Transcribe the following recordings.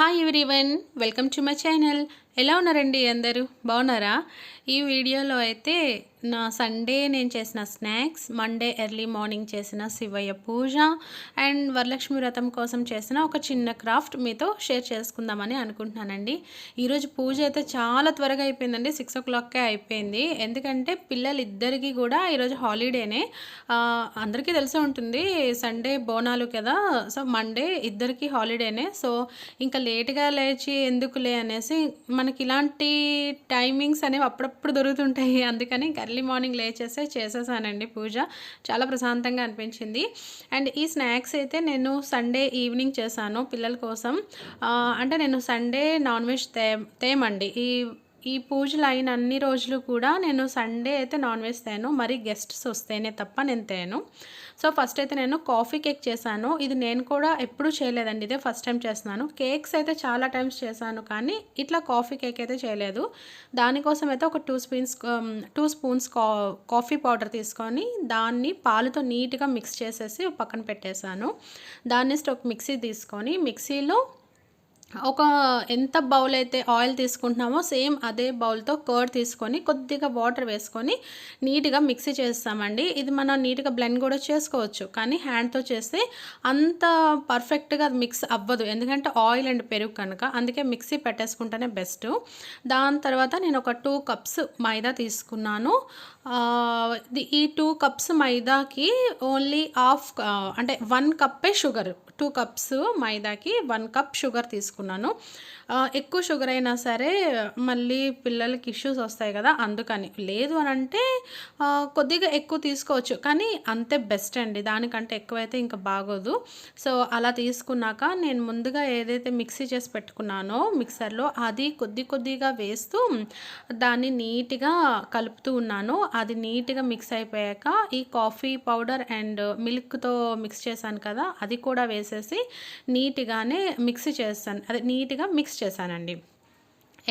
Hi everyone, welcome to my channel. ఎలా ఉన్నారండి అందరూ? బాగున్నారా? ఈ వీడియోలో అయితే నా సండే నేను చేసిన స్నాక్స్, మండే ఎర్లీ మార్నింగ్ చేసిన శివయ్య పూజ అండ్ వరలక్ష్మి వ్రతం కోసం చేసిన ఒక చిన్న క్రాఫ్ట్ మీతో షేర్ చేసుకుందామని అనుకుంటున్నానండి. ఈరోజు పూజ అయితే చాలా త్వరగా అయిపోయిందండి. 6 o'clockకే అయిపోయింది. ఎందుకంటే పిల్లలిద్దరికీ కూడా ఈరోజు హాలిడేనే. అందరికీ తెలిసే ఉంటుంది, సండే బోనాలు కదా. సో మండే ఇద్దరికీ హాలిడేనే. సో ఇంకా లేట్గా లేచి ఎందుకులే అనేసి మనకి ఇలాంటి టైమింగ్స్ అనేవి అప్పుడప్పుడు దొరుకుతుంటాయి. అందుకని ఎర్లీ మార్నింగ్ చేసేసానండి పూజ. చాలా ప్రశాంతంగా అనిపించింది. అండ్ ఈ స్నాక్స్ అయితే నేను సండే ఈవినింగ్ చేశాను పిల్లల కోసం. అంటే నేను సండే నాన్ వెజ్ తేమండి. ఈ పూజలు అయిన అన్ని రోజులు కూడా నేను సండే అయితే నాన్ వెజ్ తేను. మరి గెస్ట్స్ వస్తేనే తప్ప నేను తేను. సో ఫస్ట్ అయితే నేను కాఫీ కేక్ చేశాను. ఇది నేను కూడా ఎప్పుడూ చేయలేదండి, ఇదే ఫస్ట్ టైం చేస్తున్నాను. కేక్స్ అయితే చాలా టైమ్స్ చేశాను, కానీ ఇట్లా కాఫీ కేక్ అయితే చేయలేదు. దానికోసం అయితే ఒక 2 స్పూన్స్ కాఫీ పౌడర్ తీసుకొని దాన్ని పాలుతో నీట్గా మిక్స్ చేసేసి పక్కన పెట్టేశాను. దాన్ని మిక్సీ తీసుకొని మిక్సీలో ఒక ఎంత బౌల్ అయితే ఆయిల్ తీసుకుంటున్నామో సేమ్ అదే బౌల్తో కర్డ్ తీసుకొని కొద్దిగా వాటర్ వేసుకొని నీట్గా మిక్సీ చేస్తామండి. ఇది మనం నీట్గా బ్లెండ్ కూడా చేసుకోవచ్చు, కానీ హ్యాండ్తో చేస్తే అంత పర్ఫెక్ట్గా మిక్స్ అవ్వదు, ఎందుకంటే ఆయిల్ అండ్ పెరుగు కనుక. అందుకే మిక్సీ పెట్టేసుకుంటేనే బెస్ట్. దాని తర్వాత నేను ఒక 2 కప్స్ మైదా తీసుకున్నాను. ఈ 2 కప్స్ మైదాకి ఓన్లీ అంటే 1 కప్పే షుగర్. 2 కప్స్ మైదాకి 1 కప్ షుగర్ తీసుకున్నాను. ఎక్కువ షుగర్ అయినా సరే మళ్ళీ పిల్లలకి ఇష్యూస్ వస్తాయి కదా, అందుకని. లేదు అని అంటే కొద్దిగా ఎక్కువ తీసుకోవచ్చు, కానీ అంతే బెస్ట్ అండి. దానికంటే ఎక్కువైతే ఇంకా బాగోదు. సో అలా తీసుకున్నాక నేను ముందుగా ఏదైతే మిక్సీ చేసి పెట్టుకున్నానో మిక్సర్లో అది కొద్దిగా వేస్తూ దాన్ని నీట్గా కలుపుతూ ఉన్నాను. అది నీట్గా మిక్స్ అయిపోయాక ఈ కాఫీ పౌడర్ అండ్ మిల్క్తో మిక్స్ చేశాను కదా, అది కూడా వేసేసి నీట్గానే నీట్గా మిక్స్ చేశానండి.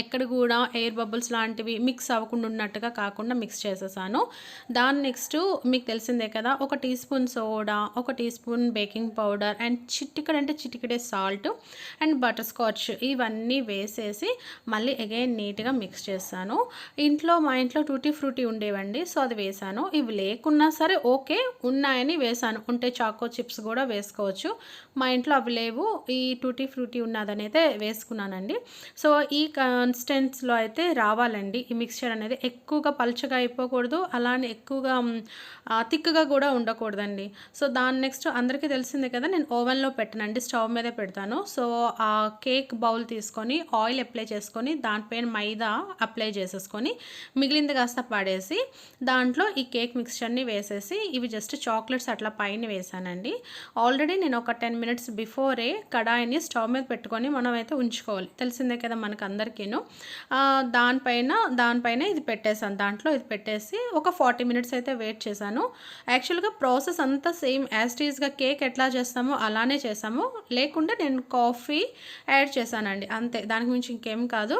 ఎక్కడ కూడా ఎయిర్ బబుల్స్ లాంటివి మిక్స్ అవ్వకుండా ఉన్నట్టుగా కాకుండా మిక్స్ చేసేసాను. దాని నెక్స్ట్ మీకు తెలిసిందే కదా, ఒక టీ స్పూన్ సోడా, ఒక tea spoon baking powder and చిటికెడే సాల్ట్ అండ్ బటర్ స్కాచ్ ఇవన్నీ వేసేసి మళ్ళీ అగైన్ నీట్గా మిక్స్ చేస్తాను. మా ఇంట్లో టూటీ ఫ్రూటీ ఉండేవండి, సో అది వేసాను. ఇవి లేకున్నా సరే ఓకే, ఉన్నాయని వేసాను. ఉంటే చాకో చిప్స్ కూడా వేసుకోవచ్చు. మా ఇంట్లో అవి లేవు, ఈ టూటీ ఫ్రూటీ ఉన్నదని అయితే వేసుకున్నానండి. సో ఈ కన్సిస్టెన్సీలో అయితే రావాలండి ఈ మిక్స్చర్ అనేది. ఎక్కువగా పలుచగా అయిపోకూడదు, అలానే ఎక్కువగా థిక్గా కూడా ఉండకూడదండి. సో దాని నెక్స్ట్ అందరికీ తెలిసిందే కదా, నేను ఓవెన్లో పెట్టానండి, స్టవ్ మీదే పెడతాను. సో ఆ కేక్ బౌల్ తీసుకొని ఆయిల్ అప్లై చేసుకొని దానిపైన మైదా అప్లై చేసేసుకొని మిగిలింది కాస్త పడేసి దాంట్లో ఈ కేక్ మిక్స్చర్ని వేసేసి ఇవి జస్ట్ చాక్లెట్స్ అట్లా పైన వేసానండి. ఆల్రెడీ నేను ఒక 10 minutes బిఫోరే కడాయిని స్టవ్ మీద పెట్టుకొని మనం అయితే ఉంచుకోవాలి, తెలిసిందే కదా మనకు అందరికీను. దానిపైన ఇది పెట్టేసాను. దాంట్లో ఇది పెట్టేసి ఒక 40 minutes అయితే వెయిట్ చేశాను. యాక్చువల్గా ప్రాసెస్ అంతా సేమ్ యాజ్ ఇట్ ఈస్గా కేక్ ఎట్లా చేస్తామో అలానే చేసాము, లేకుంటే నేను కాఫీ యాడ్ చేశానండి, అంతే. దానికి మించి ఇంకేం కాదు.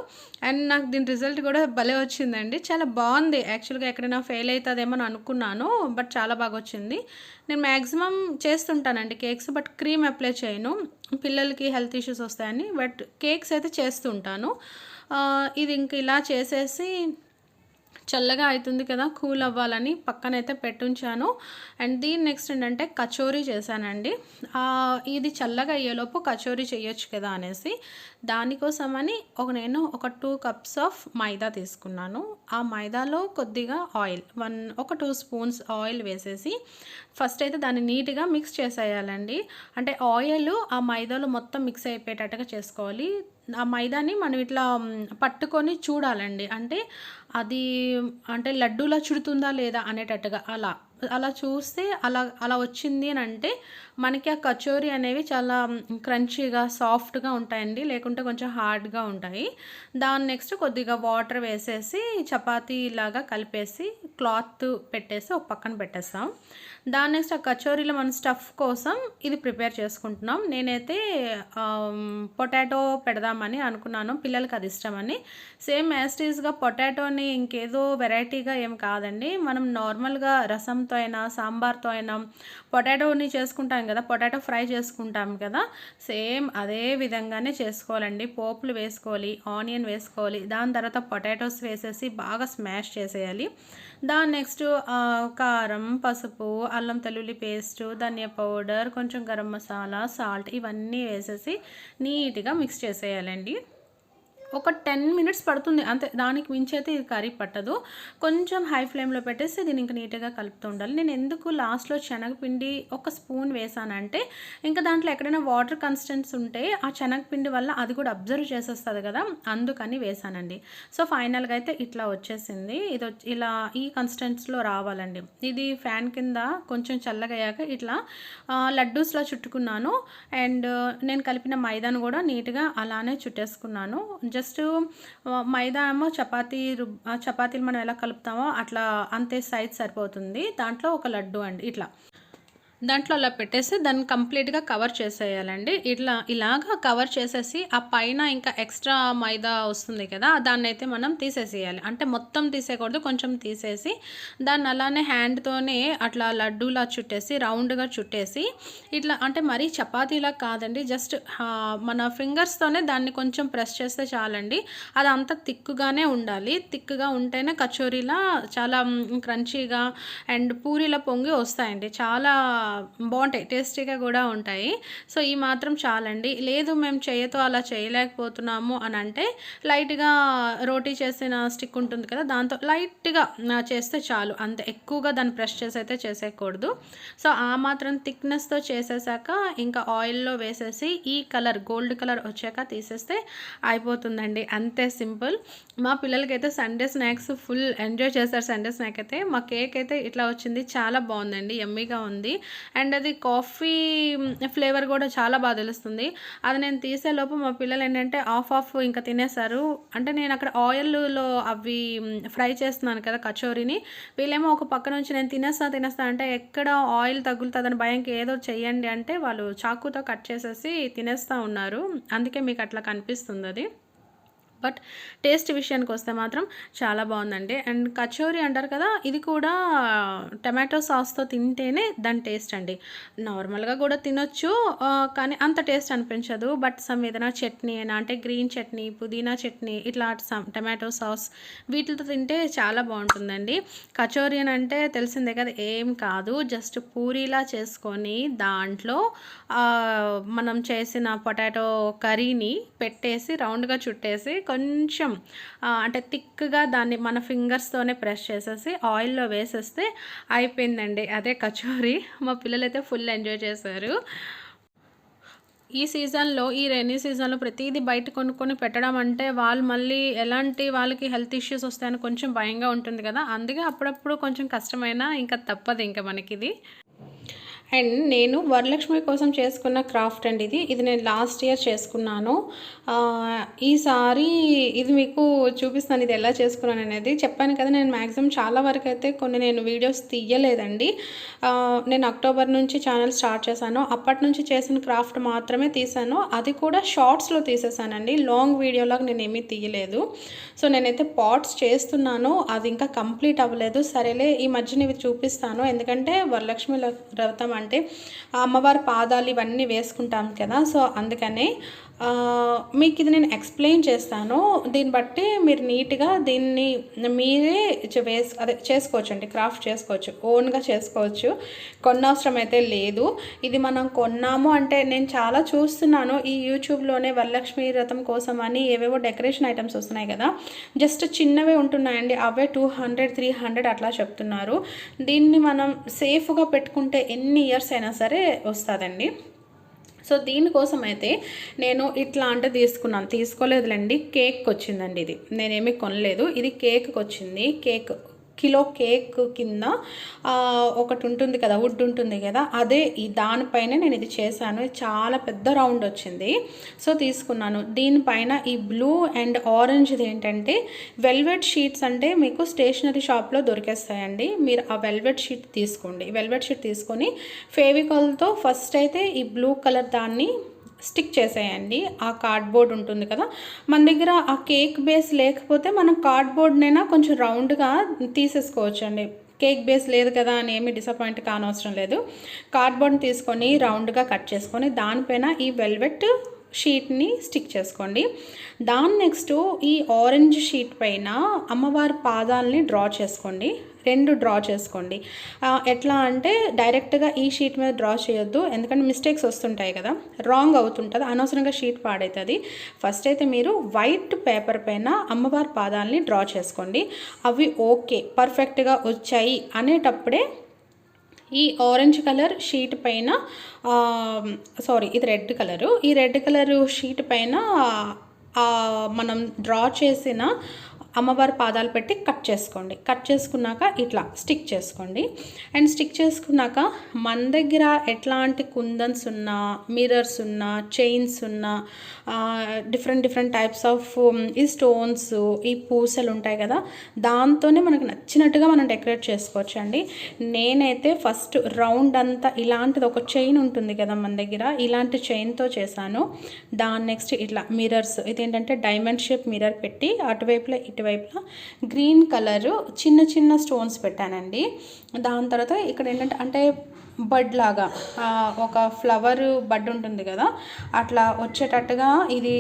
అండ్ నాకు దీని రిజల్ట్ కూడా భలే వచ్చిందండి, చాలా బాగుంది. యాక్చువల్గా ఎక్కడైనా ఫెయిల్ అవుతుందేమో అని అనుకున్నాను, బట్ చాలా బాగా వచ్చింది. నేను మ్యాక్సిమం చేస్తుంటానండి కేక్స్, బట్ క్రీమ్ అప్లై చేయను, పిల్లలకి హెల్త్ ఇష్యూస్ వస్తాయని. బట్ కేక్స్ అయితే చేస్తుంటాను. ఇది ఇంక ఇలా చేసేసి చల్లగా అవుతుంది కదా, కూల్ అవ్వాలని పక్కనైతే పెట్టుంచాను. అండ్ దీని నెక్స్ట్ ఏంటంటే కచోరీ చేశానండి. ఇది చల్లగా అయ్యేలోపు కచోరీ చేయొచ్చు కదా అనేసి దానికోసమని నేను ఒక 2 cups ఆఫ్ మైదా తీసుకున్నాను. ఆ మైదాలో కొద్దిగా ఆయిల్, ఒక 2 స్పూన్స్ ఆయిల్ వేసేసి ఫస్ట్ అయితే దాన్ని నీట్గా మిక్స్ చేసేయాలండి. అంటే ఆయిల్ ఆ మైదాలో మొత్తం మిక్స్ అయిపోయేటట్టుగా చేసుకోవాలి. ఆ మైదాని మనం ఇట్లా పట్టుకొని చూడాలండి, అంటే లడ్డూలా చుడుతుందా లేదా అనేటట్టుగా అలా చూస్తే అలా వచ్చింది అని అంటే మనకి ఆ కచోరీ అనేవి చాలా క్రంచీగా సాఫ్ట్గా ఉంటాయండి, లేకుంటే కొంచెం హార్డ్గా ఉంటాయి. దాని నెక్స్ట్ కొద్దిగా వాటర్ వేసేసి చపాతీ లాగా కలిపేసి క్లాత్ పెట్టేసి ఒక పక్కన పెట్టేస్తాం. దాని నెక్స్ట్ ఆ కచోరీలో మన స్టఫ్ కోసం ఇది ప్రిపేర్ చేసుకుంటున్నాం. నేనైతే పొటాటో పెడదామని అనుకున్నాను, పిల్లలకి అది ఇష్టమని. సేమ్ యాస్టీస్గా పొటాటోని ఇంకేదో వెరైటీగా ఏం కాదండి, మనం నార్మల్గా రసంతో అయినా సాంబార్తో అయినా పొటాటోని చేసుకుంటాం కదా, పొటాటో ఫ్రై చేసుకుంటాం కదా, సేమ్ అదే విధంగానే చేసుకోవాలండి. పోపులు వేసుకోవాలి, ఆనియన్ వేసుకోవాలి, దాని తర్వాత పొటాటోస్ వేసేసి బాగా స్మాష్ చేసేయాలి. దాని నెక్స్ట్ కారం, పసుపు, అల్లం వెల్లుల్లి పేస్టు, ధనియా పౌడర్, కొంచెం గరం మసాలా, సాల్ట్ ఇవన్నీ వేసేసి నీట్గా మిక్స్ చేసేయాలండి. ఒక 10 మినిట్స్ పడుతుంది అంతే, దానికి మించి అయితే ఇది కర్రీ పట్టదు. కొంచెం హై ఫ్లేమ్లో పెట్టేసి దీన్ని ఇంకా నీట్గా కలుపుతూ ఉండాలి. నేను ఎందుకు లాస్ట్లో శనగపిండి ఒక స్పూన్ వేసానంటే, ఇంకా దాంట్లో ఎక్కడైనా వాటర్ కన్సిస్టెన్సీ ఉంటే ఆ శనగపిండి వల్ల అది కూడా అబ్జర్వ్ చేసేస్తుంది కదా, అందుకని వేసానండి. సో ఫైనల్గా అయితే ఇట్లా వచ్చేసింది. ఇది ఇలా ఈ కన్సిస్టెన్సీలో రావాలండి. ఇది ఫ్యాన్ కింద కొంచెం చల్లగయ్యాక ఇట్లా లడ్డూస్లో చుట్టుకున్నాను. అండ్ నేను కలిపిన మైదాను కూడా నీట్గా అలానే చుట్టేసుకున్నాను. జస్ట్ మైదా ఏమో చపాతీలు మనం ఎలా కలుపుతామో అట్లా అంతే సైజ్ సరిపోతుంది. దాంట్లో ఒక లడ్డు అండి ఇట్లా దాంట్లో అలా పెట్టేసి దాన్ని కంప్లీట్గా కవర్ చేసేయాలండి. ఇలాగా కవర్ చేసేసి ఆ పైన ఇంకా ఎక్స్ట్రా మైదా వస్తుంది కదా, దాన్ని అయితే మనం తీసేసేయాలి. అంటే మొత్తం తీసేయకూడదు, కొంచెం తీసేసి దాన్ని అలానే హ్యాండ్తోనే అట్లా లడ్డూలా చుట్టేసి రౌండ్గా చుట్టేసి ఇట్లా, అంటే మరీ చపాతీలా కాదండి, జస్ట్ మన ఫింగర్స్తోనే దాన్ని కొంచెం ప్రెస్ చేస్తే చాలండి. అది అంత థిక్గానే ఉండాలి. థిక్గా ఉంటేనే కచోరీలా చాలా క్రంచీగా అండ్ పూరీలా పొంగి వస్తాయండి, చాలా బాగుంటాయి, టేస్టీగా కూడా ఉంటాయి. సో ఈ మాత్రం చాలండి. లేదు మేము చేయితో అలా చేయలేకపోతున్నాము అని అంటే లైట్గా రోటీ చేసిన స్టిక్ ఉంటుంది కదా, దాంతో లైట్గా చేస్తే చాలు, అంతే. ఎక్కువగా దాన్ని ప్రెస్ చేసి అయితే చేసేయకూడదు. సో ఆ మాత్రం థిక్నెస్తో చేసేసాక ఇంకా ఆయిల్లో వేసేసి ఈ కలర్ గోల్డ్ కలర్ వచ్చాక తీసేస్తే అయిపోతుందండి, అంతే సింపుల్. మా పిల్లలకైతే సండే స్నాక్స్ ఫుల్ ఎంజాయ్ చేస్తారు. సండే స్నాక్ అయితే మా కేక్ అయితే ఇట్లా వచ్చింది, చాలా బాగుందండి, యమ్మీగా ఉంది. అండ్ అది కాఫీ ఫ్లేవర్ కూడా చాలా బాగా తెలుస్తుంది. అది నేను తీసేలోపు మా పిల్లలు ఏంటంటే ఆఫ్ ఇంకా తినేసారు. అంటే నేను అక్కడ ఆయిల్లో అవి ఫ్రై చేస్తున్నాను కదా కచోరీని, వీళ్ళేమో ఒక పక్క నుంచి నేను తినేస్తా అంటే ఎక్కడ ఆయిల్ తగులుతుందని భయంకి ఏదో చెయ్యండి అంటే వాళ్ళు చాకుతో కట్ చేసేసి తినేస్తూ ఉన్నారు. అందుకే మీకు అట్లా కనిపిస్తుంది అది. బట్ టేస్ట్ విషయానికి వస్తే మాత్రం చాలా బాగుందండి. అండ్ కచోరీ అంటారు కదా, ఇది కూడా టమాటో సాస్తో తింటేనే దాని టేస్ట్ అండి. నార్మల్గా కూడా తినొచ్చు, కానీ అంత టేస్ట్ అనిపించదు. బట్ ఏదైనా చట్నీ అయినా, అంటే గ్రీన్ చట్నీ, పుదీనా చట్నీ, ఇట్లా టమాటో సాస్ వీటితో తింటే చాలా బాగుంటుందండి. కచోరీ అని అంటే తెలిసిందే కదా, ఏం కాదు, జస్ట్ పూరీలా చేసుకొని దాంట్లో మనం చేసిన పొటాటో కర్రీని పెట్టేసి రౌండ్గా చుట్టేసి కొంచెం అంటే థిక్గా దాన్ని మన ఫింగర్స్తోనే ప్రెస్ చేసేసి ఆయిల్లో వేసేస్తే అయిపోయిందండి, అదే కచోరీ. మా పిల్లలైతే ఫుల్ ఎంజాయ్ చేశారు. ఈ సీజన్లో, ఈ రైనీ సీజన్లో ప్రతిదీ బయట కొనుక్కొని పెట్టడం అంటే వాళ్ళు మళ్ళీ ఎలాంటి వాళ్ళకి హెల్త్ ఇష్యూస్ వస్తాయని కొంచెం భయంగా ఉంటుంది కదా, అందుకే అప్పుడప్పుడు కొంచెం కష్టమైనా ఇంకా తప్పదు ఇంకా మనకిది. అండ్ నేను వరలక్ష్మి కోసం చేసుకున్న క్రాఫ్ట్ అండి ఇది నేను లాస్ట్ ఇయర్ చేసుకున్నాను. ఈసారి ఇది మీకు చూపిస్తాను, ఇది ఎలా చేసుకున్నాను అనేది. చెప్పాను కదా, నేను మ్యాక్సిమం చాలా వరకు అయితే నేను వీడియోస్ తీయలేదండి. నేను అక్టోబర్ నుంచి ఛానల్ స్టార్ట్ చేశాను, అప్పటి నుంచి చేసిన క్రాఫ్ట్ మాత్రమే తీసాను. అది కూడా షార్ట్స్లో తీసేసానండి, లాంగ్ వీడియోలాగా నేను ఏమీ తీయలేదు. సో నేనైతే పాట్స్ చేస్తున్నాను, అది ఇంకా కంప్లీట్ అవ్వలేదు. సరేలే ఈ మధ్యన ఇవి చూపిస్తాను, ఎందుకంటే వరలక్ష్మి వ్రతం అంటే అమ్మవారి పాదాలు ఇవన్నీ వేసుకుంటాం కదా, సో అందుకనే మీకు ఇది నేను ఎక్స్ప్లెయిన్ చేస్తాను. దీన్ని బట్టి మీరు నీట్గా దీన్ని మీరే చేసుకోవచ్చు అండి, క్రాఫ్ట్ చేసుకోవచ్చు, ఓన్గా చేసుకోవచ్చు, కొనవసరం అయితే లేదు. ఇది మనం కొన్నాము అంటే నేను చాలా చూస్తున్నాను ఈ యూట్యూబ్లోనే వరలక్ష్మి వ్రతం కోసం అని ఏవేవో డెకరేషన్ ఐటమ్స్ వస్తున్నాయి కదా, జస్ట్ చిన్నవే ఉంటున్నాయండి, అవే 200, 300 అట్లా చెప్తున్నారు. దీన్ని మనం సేఫ్గా పెట్టుకుంటే ఎన్ని ఇయర్స్ అయినా సరే వస్తుందండి. సో దీనికోసం అయితే నేను ఇట్లాంటివి తీసుకోలేదులేండి, కేక్ వచ్చిందండి. ఇది నేనేమీ కొనలేదు, ఇది కేక్కి వచ్చింది. కేక్ కిలో కేక్ కింద ఒకటి ఉంటుంది కదా, వుడ్ ఉంటుంది కదా, అదే దానిపైన నేను ఇది చేశాను. చాలా పెద్ద రౌండ్ వచ్చింది. సో తీసుకున్నాను. దీనిపైన ఈ బ్లూ అండ్ ఆరెంజ్ది ఏంటంటే వెల్వెట్ షీట్స్ అంటే మీకు స్టేషనరీ షాప్లో దొరికేస్తాయండి. మీరు ఆ వెల్వెట్ షీట్ తీసుకోండి. వెల్వెట్ షీట్ తీసుకొని ఫెవికాల్తో ఫస్ట్ అయితే ఈ బ్లూ కలర్ దాన్ని స్టిక్ చేసేయండి. ఆ కార్డ్బోర్డ్ ఉంటుంది కదా, మన దగ్గర ఆ కేక్ బేస్ లేకపోతే మనం కార్డ్బోర్డ్నైనా కొంచెం రౌండ్గా తీసేసుకోవచ్చు అండి. కేక్ బేస్ లేదు కదా అని ఏమీ డిసప్పాయింట్ కానవసరం లేదు. కార్డ్బోర్డ్ని తీసుకొని రౌండ్గా కట్ చేసుకొని దానిపైన ఈ వెల్వెట్ షీట్ని స్టిక్ చేసుకోండి. దాని నెక్స్ట్ ఈ ఆరెంజ్ షీట్ పైన అమ్మవారి పాదాలని డ్రా చేసుకోండి. 2 డ్రా చేసుకోండి. ఎట్లా అంటే డైరెక్ట్గా ఈ షీట్ మీద డ్రా చేయొద్దు, ఎందుకంటే మిస్టేక్స్ వస్తుంటాయి కదా, రాంగ్ అవుతుంటుంది, అనవసరంగా షీట్ పాడవుతుంది. ఫస్ట్ అయితే మీరు వైట్ పేపర్ పైన అమ్మవారి పాదాలని డ్రా చేసుకోండి. అవి ఓకే పర్ఫెక్ట్గా వచ్చాయి అనేటప్పుడే ఈ ఆరెంజ్ కలర్ షీట్ పైన ఇది రెడ్ కలరు, ఈ రెడ్ కలరు షీట్ పైన మనం డ్రా చేసిన అమ్మవారి పాదాలు పెట్టి కట్ చేసుకోండి. కట్ చేసుకున్నాక ఇట్లా స్టిక్ చేసుకోండి. అండ్ స్టిక్ చేసుకున్నాక మన దగ్గర ఎట్లాంటి కుందన్స్ ఉన్నా, మిర్రర్స్ ఉన్నా, చైన్స్ ఉన్నా, డిఫరెంట్ టైప్స్ ఆఫ్ ఈ స్టోన్స్, ఈ పూసలు ఉంటాయి కదా, దాంతోనే మనకు నచ్చినట్టుగా మనం డెకరేట్ చేసుకోవచ్చు అండి. నేనైతే ఫస్ట్ రౌండ్ అంతా ఇలాంటిది ఒక చైన్ ఉంటుంది కదా మన దగ్గర, ఇలాంటి చైన్తో చేశాను. దాని నెక్స్ట్ ఇట్లా మిర్రర్స్, ఇదేంటంటే డైమండ్ షేప్ మిర్రర్ పెట్టి అటువైపులో ఇటువైపులా గ్రీన్ కలరు చిన్న స్టోన్స్ పెట్టానండి. దాని తర్వాత ఇక్కడ ఏంటంటే అంటే బడ్ లాగా ఒక ఫ్లవర్ బడ్ ఉంటుంది కదా, అట్లా వచ్చేటట్టుగా ఇది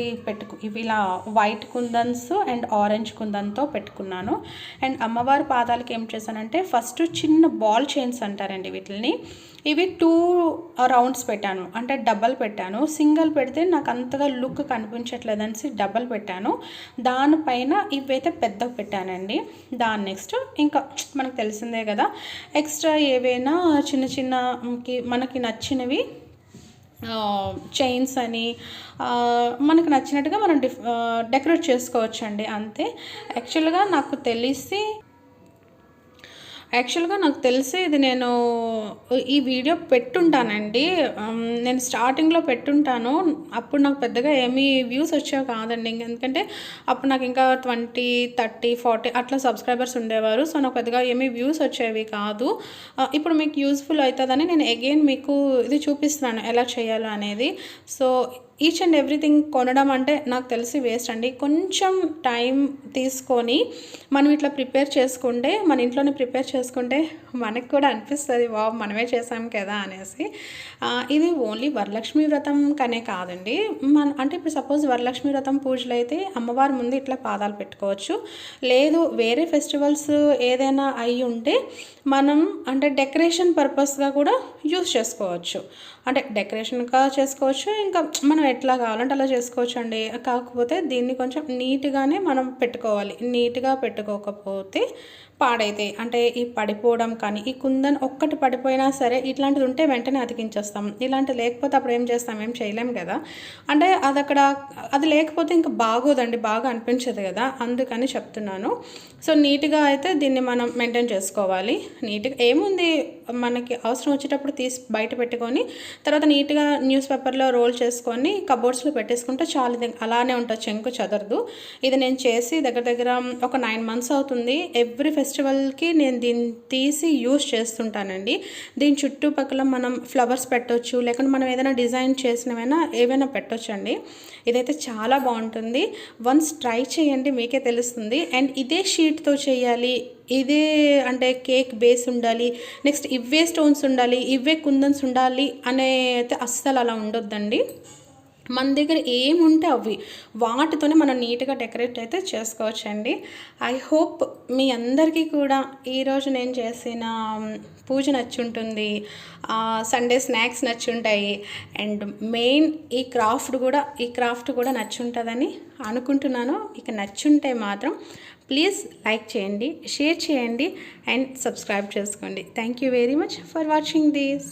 ఇవి ఇలా వైట్ కుందన్స్ అండ్ ఆరెంజ్ కుందన్తో పెట్టుకున్నాను. అండ్ అమ్మవారి పాదాలకి ఏం చేశానంటే ఫస్ట్ చిన్న బాల్ చైన్స్ అంటారండి వీటిని, ఇవి 2 రౌండ్స్ పెట్టాను, అంటే డబల్ పెట్టాను. సింగిల్ పెడితే నాకు అంతగా లుక్ కనిపించట్లేదనేసి డబల్ పెట్టాను. దానిపైన ఇవైతే పెద్దగా పెట్టానండి. దాని నెక్స్ట్ ఇంకా మనకు తెలిసిందే కదా, ఎక్స్ట్రా ఏవైనా చిన్న మనకి నచ్చినవి చైన్స్ అని మనకు నచ్చినట్టుగా మనం డెకరేట్ చేసుకోవచ్చు అండి, అంతే. యాక్చువల్గా నాకు తెలిసి ఇది నేను ఈ వీడియో పెట్టుంటానండి. నేను స్టార్టింగ్లో పెట్టుంటాను. అప్పుడు నాకు పెద్దగా ఏమీ వ్యూస్ వచ్చేవి కాదండి, ఎందుకంటే అప్పుడు నాకు ఇంకా 20, 30, 40 అట్లా సబ్స్క్రైబర్స్ ఉండేవారు. సో నాకు పెద్దగా ఏమీ వ్యూస్ వచ్చేవి కాదు. ఇప్పుడు మీకు యూస్ఫుల్ అవుతుందని నేను అగైన్ మీకు ఇది చూపిస్తున్నాను ఎలా చేయాలో అనేది. సో ఈచ్ అండ్ ఎవ్రీథింగ్ కొనడం అంటే నాకు తెలిసి వేస్ట్ అండి. కొంచెం టైం తీసుకొని మనం ఇట్లా ప్రిపేర్ చేసుకుంటే, మన ఇంట్లోనే ప్రిపేర్ చేసుకుంటే మనకు కూడా అనిపిస్తుంది వావ్ మనమే చేసాం కదా అనేసి. ఇది ఓన్లీ వరలక్ష్మి వ్రతం కనే కాదండి, అంటే ఇప్పుడు సపోజ్ వరలక్ష్మి వ్రతం పూజలు అయితే అమ్మవారి ముందు ఇట్లా పాదాలు పెట్టుకోవచ్చు. లేదు వేరే ఫెస్టివల్స్ ఏదైనా అయి ఉంటే మనం అంటే డెకరేషన్ పర్పస్గా కూడా యూస్ చేసుకోవచ్చు. అంటే డెకరేషన్గా చేసుకోవచ్చు, ఇంకా మనం ఎట్లా కావాలంటే అలా చేసుకోవచ్చు అండి. కాకపోతే దీన్ని కొంచెం నీట్గానే మనం పెట్టుకోవాలి. నీట్గా పెట్టుకోకపోతే పాడైతాయి, అంటే ఈ పడిపోవడం కానీ, ఈ కుందన్ ఒక్కటి పడిపోయినా సరే ఇట్లాంటిది ఉంటే వెంటనే అతికించేస్తాం. ఇలాంటి లేకపోతే అప్పుడు ఏం చేస్తాం, ఏం చేయలేం కదా. అంటే అది లేకపోతే ఇంకా బాగోదండి, బాగా అనిపించదు కదా, అందుకని చెప్తున్నాను. సో నీట్గా అయితే దీన్ని మనం మెయింటైన్ చేసుకోవాలి. నీట్గా ఏముంది, మనకి అవసరం వచ్చేటప్పుడు తీసి బయట పెట్టుకొని తర్వాత నీట్గా న్యూస్ పేపర్లో రోల్ చేసుకొని కబోర్డ్స్లో పెట్టేసుకుంటే చాలా అలానే ఉంటుంది, చెంకు చెదరదు. ఇది నేను చేసి దగ్గర ఒక 9 months అవుతుంది. ఎవ్రీ ఫెస్టివల్కి నేను దీన్ని తీసి యూస్ చేస్తుంటానండి. దీని చుట్టుపక్కల మనం ఫ్లవర్స్ పెట్టవచ్చు, లేకుంటే మనం ఏదైనా డిజైన్ చేసినవైనా ఏవైనా పెట్టవచ్చు అండి. ఇదైతే చాలా బాగుంటుంది, వన్స్ ట్రై చేయండి, మీకే తెలుస్తుంది. అండ్ ఇదే షీట్తో చేయాలి, ఇదే అంటే కేక్ బేస్ ఉండాలి, నెక్స్ట్ ఇవే స్టోన్స్ ఉండాలి, ఇవే కుందన్స్ ఉండాలి అనే అయితే అస్సలు అలా ఉండొద్దండి. మన దగ్గర ఏముంటే అవి వాటితోనే మనం నీట్గా డెకరేట్ అయితే చేసుకోవచ్చండి. ఐ హోప్ మీ అందరికీ కూడా ఈరోజు నేను చేసిన పూజ నచ్చుంటుంది, సండే స్నాక్స్ నచ్చుంటాయి, అండ్ మెయిన్ ఈ క్రాఫ్ట్ కూడా నచ్చుంటుందని అనుకుంటున్నాను. ఇక నచ్చుంటే మాత్రం ప్లీజ్ లైక్ చేయండి, షేర్ చేయండి అండ్ సబ్స్క్రైబ్ చేసుకోండి. Thank you very much for watching this.